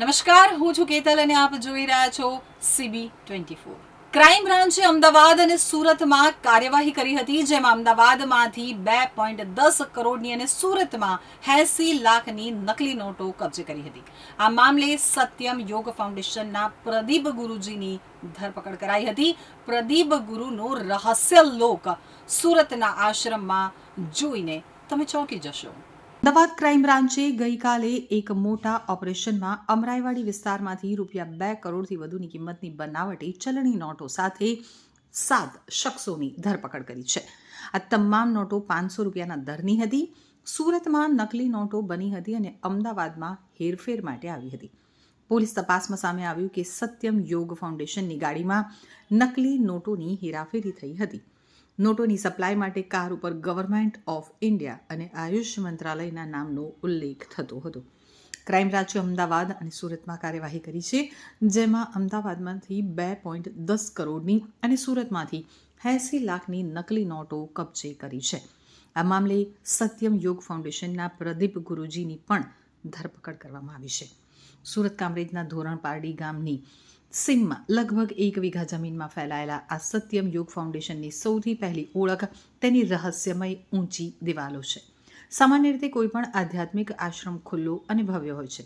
નમસ્કાર, હું છું કેતલ અને આપ જોઈ રહ્યા છો CB24. ક્રાઇમ બ્રાન્ચે અમદાવાદ અને સુરતમાં કાર્યવાહી કરી હતી, જેમાં અમદાવાદમાંથી 2.10 કરોડની અને સુરતમાં 80 લાખની નકલી નોટો કબજે કરી હતી. આ મામલે સત્યમ યોગ ફાઉન્ડેશનના પ્રદીપ ગુરુજીની ધરપકડ કરાઈ હતી. પ્રદીપ ગુરુનો રહસ્ય લોક સુરતના આશ્રમમાં જોઈને તમે ચોંકી જશો. અમદાવાદ ક્રાઇમ બ્રાન્ચે ગઈકાલે એક મોટા ઓપરેશનમાં અમરાઈવાડી વિસ્તારમાંથી ₹2 કરોડથી વધુની કિંમતની બનાવટી ચલણી નોટો સાથે 7 શખ્સોની ધરપકડ કરી છે. આ તમામ નોટો ₹500ના દરની હતી. સુરતમાં નકલી નોટો બની હતી અને અમદાવાદમાં હેરફેર માટે આવી હતી. પોલીસ તપાસમાં સામે આવ્યું કે સત્યમ યોગ ફાઉન્ડેશનની ગાડીમાં નકલી નોટોની હેરાફેરી થઈ હતી. નોટોની સપ્લાય માટે કાર ઉપર ગવર્મેન્ટ ઓફ ઇન્ડિયા અને આયુષ મંત્રાલયના નામનો ઉલ્લેખ થતો હતો. ક્રાઇમ બ્રાન્ચે અમદાવાદ અને સુરતમાં કાર્યવાહી કરી છે, જેમાં અમદાવાદમાંથી 2.10 કરોડની અને સુરતમાંથી 80 લાખની નકલી નોટો કબજે કરી છે. આ મામલે સત્યમ યોગ ફાઉન્ડેશનના પ્રદીપ ગુરુજીની પણ ધરપકડ કરવામાં આવી છે. સુરત કામરેજના ધોરણપારડી ગામની સીમમાં લગભગ 1 વીઘા જમીનમાં ફેલાયેલા આ સત્યમ યોગ ફાઉન્ડેશનની સૌથી પહેલી ઓળખ તેની રહસ્યમય ઊંચી દિવાલો છે. સામાન્ય રીતે કોઈપણ આધ્યાત્મિક આશ્રમ ખુલ્લો અને ભવ્ય હોય છે,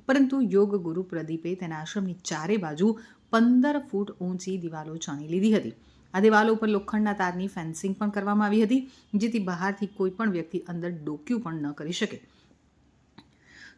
પરંતુ યોગ ગુરુ પ્રદીપે તેના આશ્રમની ચારે બાજુ 15 ફૂટ ઊંચી દિવાલો ચણી લીધી હતી. આ દિવાલો ઉપર લોખંડના તારની ફેન્સિંગ પણ કરવામાં આવી હતી, જેથી બહારથી કોઈપણ વ્યક્તિ અંદર ડોક્યું પણ ન કરી શકે.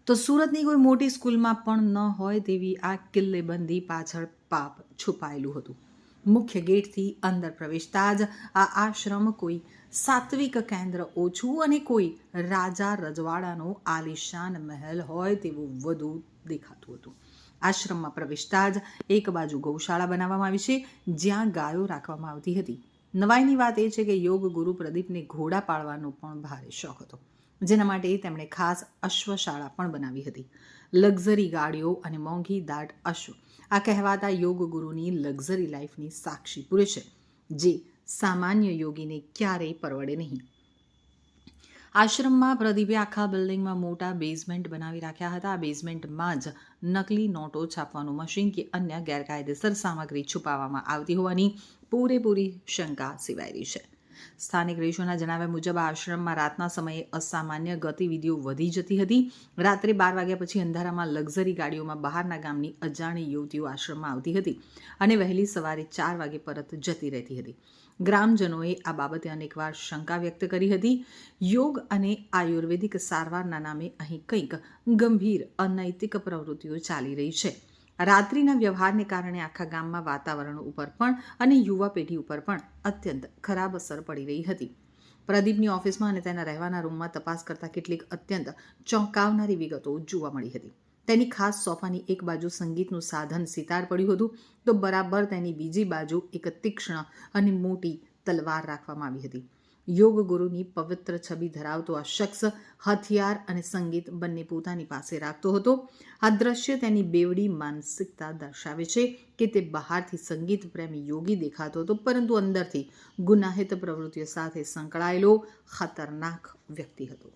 તો સુરતની કોઈ મોટી સ્કૂલમાં પણ ન હોય તેવી આ કિલ્લેબંધી પાછળ પાપ છુપાયેલું હતું. મુખ્ય ગેટથી અંદર પ્રવેશતા જ આ આશ્રમ કોઈ સાત્વિક કેન્દ્ર ઓછું અને કોઈ રાજા રજવાડાનો આલિશાન મહેલ હોય તેવું વધુ દેખાતું હતું. આશ્રમમાં પ્રવેશતા જ એક બાજુ ગૌશાળા બનાવવામાં આવી છે, જ્યાં ગાયો રાખવામાં આવતી હતી. નવાઈની વાત એ છે કે યોગ ગુરુ પ્રદીપને ઘોડા પાળવાનો પણ ભારે શોખ હતો, જેના માટે તેમણે ખાસ અશ્વશાળા પણ બનાવી હતી. લક્ઝરી ગાડીઓ અને મોંઘી દાટ અશ્વ આ કહેવાતા યોગ ગુરુની લક્ઝરી લાઈફની સાક્ષી પૂરે છે, જે સામાન્ય યોગીને ક્યારેય પરવડે નહીં. આશ્રમમાં પ્રદીપે આખા બિલ્ડિંગમાં મોટા બેઝમેન્ટ બનાવી રાખ્યા હતા. આ બેઝમેન્ટમાં જ નકલી નોટો છાપવાનું મશીન કે અન્ય ગેરકાયદેસર સામગ્રી છુપાવવામાં આવતી હોવાની પૂરેપૂરી શંકા સેવાઈ રહી છે. સ્થાનિક રહીશોના જણાવ્યા મુજબ આ આશ્રમમાં રાતના સમયે અસામાન્ય ગતિવિધિઓ વધી જતી હતી. રાત્રે 12 વાગ્યા પછી અંધારામાં લક્ઝરી ગાડીઓમાં બહારના ગામની અજાણી યુવતીઓ આશ્રમમાં આવતી હતી અને વહેલી સવારે 4 વાગે પરત જતી રહેતી હતી. ગ્રામજનોએ આ બાબતે અનેકવાર શંકા વ્યક્ત કરી હતી. યોગ અને આયુર્વેદિક સારવારના નામે અહીં કંઈક ગંભીર અનૈતિક પ્રવૃત્તિઓ ચાલી રહી છે. રાત્રિના વ્યવહારને કારણે આખા ગામમાં વાતાવરણ ઉપર પણ અને યુવા પેઢી ઉપર પણ અત્યંત ખરાબ અસર પડી રહી હતી. પ્રદીપની ઓફિસમાં અને તેના રહેવાના રૂમમાં તપાસ કરતા કેટલીક અત્યંત ચોંકાવનારી વિગતો જોવા મળી હતી. તેની ખાસ સોફાની એક બાજુ સંગીતનું સાધન સિતાર પડ્યું હતું, તો બરાબર તેની બીજી બાજુ એક તીક્ષ્ણ અને મોટી તલવાર રાખવામાં આવી હતી. યોગ ગુરુની પવિત્ર છબી ધરાવતો આ શખ્સ હથિયાર અને સંગીત બંને પોતાની પાસે રાખતો હતો. આ દ્રશ્ય તેની બેવડી માનસિકતા દર્શાવે છે કે તે બહારથી સંગીત પ્રેમી યોગી દેખાતો હતો, પરંતુ અંદરથી ગુનાહિત પ્રવૃત્તિઓ સાથે સંકળાયેલો ખતરનાક વ્યક્તિ હતો.